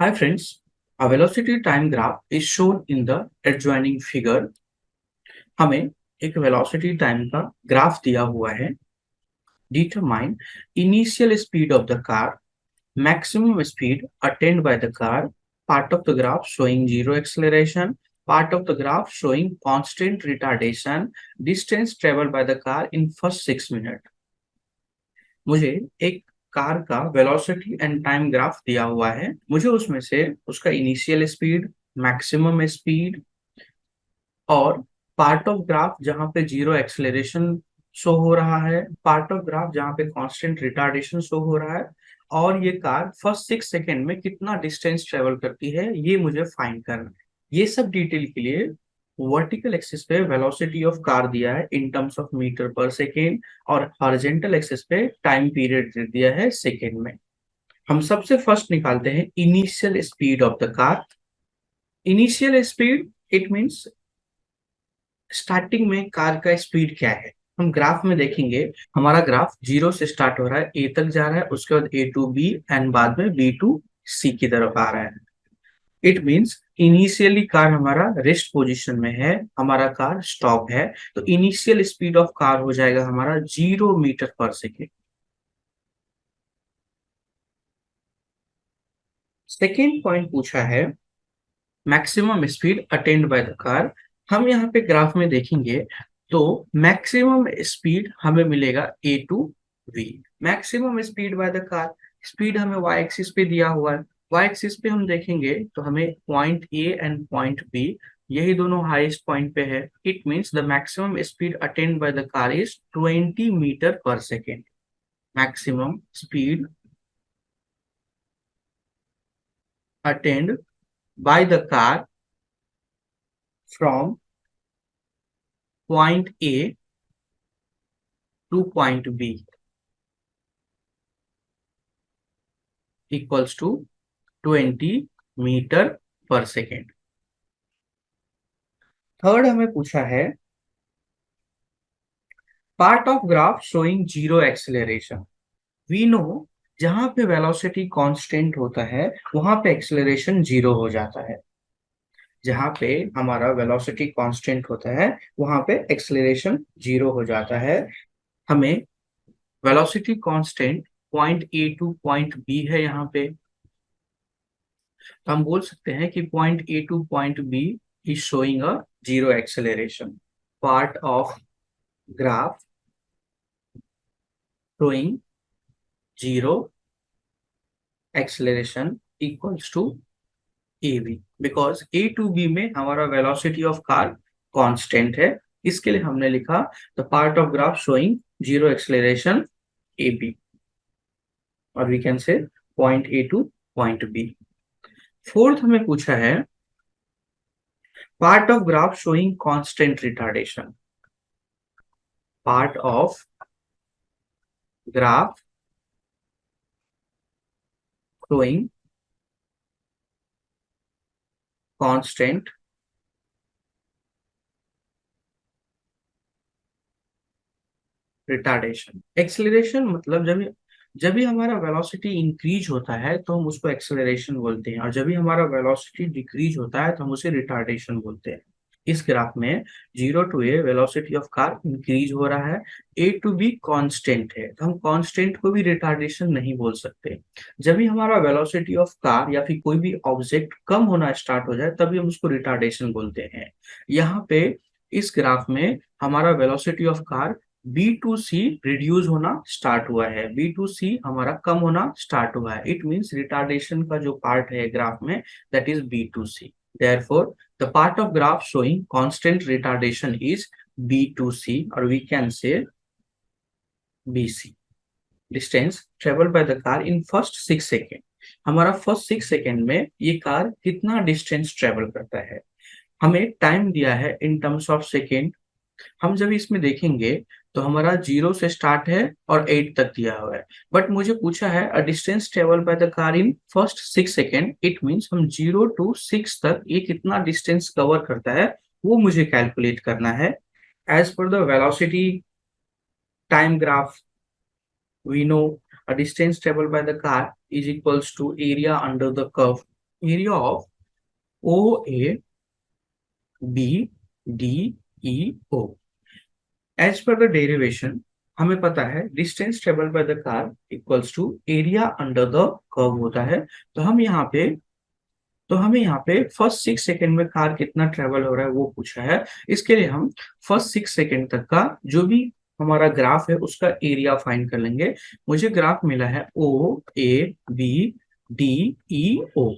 Hi friends, a velocity time graph is shown in the adjoining figure. हमें एक velocity time का graph दिया हुआ है. Determine initial speed of the car, maximum speed attained by the car, part of the graph showing zero acceleration, part of the graph showing constant retardation, distance traveled by the car in first 6 minutes. मुझे एक car का velocity and time graph दिया हुआ है. मुझे उसमें से उसका इनिशियल स्पीड, मैक्सिमम स्पीड और पार्ट ऑफ ग्राफ जहां पे जीरो एक्सेलरेशन शो हो रहा है, पार्ट ऑफ ग्राफ जहां पे कांस्टेंट रिटार्डेशन शो हो रहा है, और ये कार फर्स्ट 6 सेकेंड में कितना डिस्टेंस ट्रेवल करती है ये मुझे फाइंड करना है. ये सब डिटेल के लिए वर्टिकल एक्सिस पे वेलोसिटी ऑफ कार दिया है इन टर्म्स ऑफ मीटर पर सेकेंड, और हॉरिजॉन्टल एक्सिस पे टाइम पीरियड दिया है सेकेंड में. हम सबसे फर्स्ट निकालते हैं initial speed of the car. Initial speed it means starting में कार का स्पीड क्या है. हम ग्राफ में देखेंगे, हमारा ग्राफ जीरो से स्टार्ट हो रहा है, ए तक जा रहा है, उसके बाद ए टू बी एंड बाद में बी टू सी की तरफ आ रहा है. इट मींस इनिशियली कार हमारा रेस्ट पोजीशन में है, हमारा कार स्टॉप है, तो इनिशियल स्पीड ऑफ कार हो जाएगा हमारा 0 मीटर पर सेकेंड. सेकेंड पॉइंट पूछा है maximum speed attained by the car. हम यहाँ पे ग्राफ में देखेंगे तो मैक्सिमम स्पीड हमें मिलेगा A to V. Maximum speed by the car, speed हमें वाई एक्सिस पे दिया हुआ है. वाई एक्सिस पे हम देखेंगे तो हमें point A and point B, यही दोनों हाईएस्ट पॉइंट पे है. It means the maximum speed attained by the car is 20 metre पर second. Maximum speed attained by the car from point A to point B equals to 20 metre पर second. Third हमें पूछा है part of graph showing zero acceleration. We know जहां पे velocity constant होता है वहां पे एक्सेलरेशन जीरो हो जाता है. जहां पे हमारा वेलोसिटी कांस्टेंट होता है वहां पे एक्सेलरेशन जीरो हो जाता है. हमें velocity constant point A to point B है यहाँ पे, तो हम बोल सकते हैं कि point A to point B is showing a zero acceleration. Part of graph showing zero acceleration equals to A B, because A to B में हमारा वेलोसिटी ऑफ कार कांस्टेंट है. इसके लिए हमने लिखा the part of graph showing zero acceleration A B, और we can say point A to point B. Fourth हमें पूछा है part of graph showing constant retardation. Part of graph showing constant retardation. Acceleration मतलब जब भी हमारा velocity increase होता है तो हम उसको एक्सेलरेशन बोलते हैं, और जब भी हमारा वेलोसिटी डिक्रीज होता है तो हम उसे रिटार्डेशन बोलते हैं. इस ग्राफ में zero to A velocity of car increase हो रहा है, ए टू बी कांस्टेंट है, तो हम कांस्टेंट को भी रिटार्डेशन नहीं बोल सकते. जब भी हमारा वेलोसिटी ऑफ कार या फिर कोई भी ऑब्जेक्ट कम होना स्टार्ट हो जाए तभी हम उसको रिटार्डेशन बोलते हैं. यहाँ पे इस ग्राफ में हमारा velocity of car B to C reduce होना स्टार्ट हुआ है, बी टू सी हमारा कम होना स्टार्ट हुआ है. इट मींस रिटार्डेशन का जो पार्ट है ग्राफ में that is B to C. therefore the part of graph showing constant retardation is b2c, or we can say bc. distance traveled by the car in first 6 second. हमारा first 6 second में ये car कितना distance travel करता है. हमें time दिया है in terms of second. हम जब इसमें देखेंगे तो हमारा जीरो से स्टार्ट है और 8 तक दिया हुआ है, बट मुझे पूछा है a distance travel by the car in first 6 second. It means हम 0 to 6 तक ये कितना डिस्टेंस कवर करता है वो मुझे कैलकुलेट करना है. As per the velocity time graph we know a distance traveled by the car is equals to area under the curve. area of OA, B, D, E, O. As per the derivation, हमें पता है distance travel by the car equals to area under the curve होता है। तो हमें यहाँ पे first 6 second में कार कितना ट्रेवल हो रहा है वो पूछा है। इसके लिए हम फर्स्ट 6 सेकेंड तक का जो भी हमारा ग्राफ है उसका एरिया फाइंड कर लेंगे। मुझे ग्राफ मिला है ओ ए बी डी ई ओ।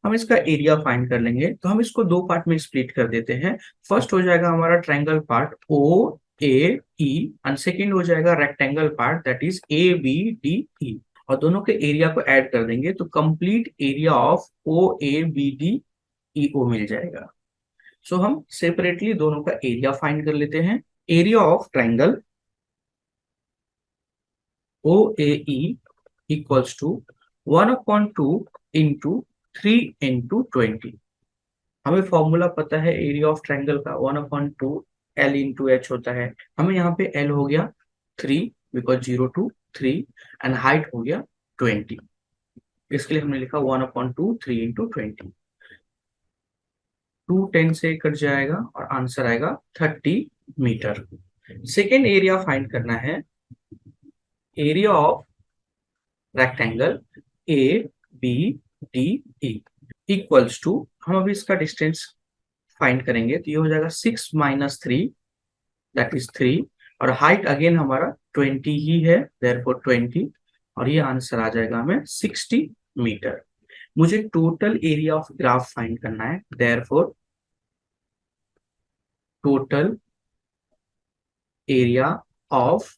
हम इसका एरिया फाइंड कर लेंगे, तो हम इसको दो पार्ट में स्प्लिट कर देते हैं। फर्स्ट हो जाएगा हमारा triangle part O A E and second हो जाएगा rectangle part that is A B D E, और दोनों के एरिया को ऐड कर देंगे तो complete area of O A B D E O मिल जाएगा। सो हम सेपरेटली दोनों का एरिया फाइंड कर लेते हैं। Area of triangle O A E equals to 1/2 into 3 into 20। हमें फॉर्मूला पता है एरिया ऑफ ट्रायंगल का 1/2 L इंटू एच होता है। हमें यहाँ पे L हो गया 3 बिकॉज 0 to 3 एंड हाइट हो गया 20। इसके लिए हमने लिखा 1/2 3 into 20। 2 10 से कट जाएगा और आंसर आएगा 30 मीटर। सेकेंड एरिया फाइंड करना है, area of rectangle A B D E equals to, हम अभी इसका डिस्टेंस फाइंड करेंगे तो ये हो जाएगा 6 - 3 दैट इज 3, और हाइट अगेन हमारा 20 ही है देयरफॉर 20, और ये आंसर आ जाएगा हमें 60 मीटर। मुझे total area of graph find करना है, therefore total area of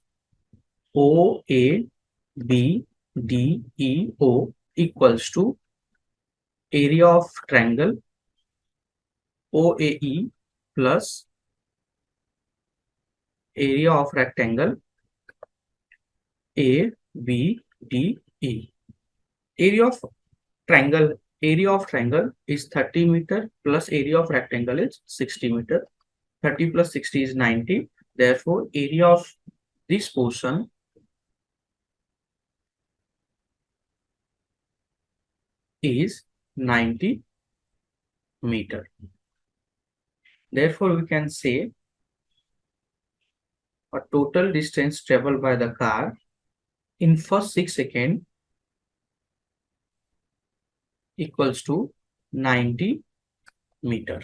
O A B D E O equals to area of triangle O A E plus area of rectangle A B D E. Area of triangle is 30 meter plus area of rectangle is 60 meter. 30 plus 60 is 90. Therefore, area of this portion is 90 meter. Therefore, we can say a total distance traveled by the car in first 6 seconds equals to 90 meter.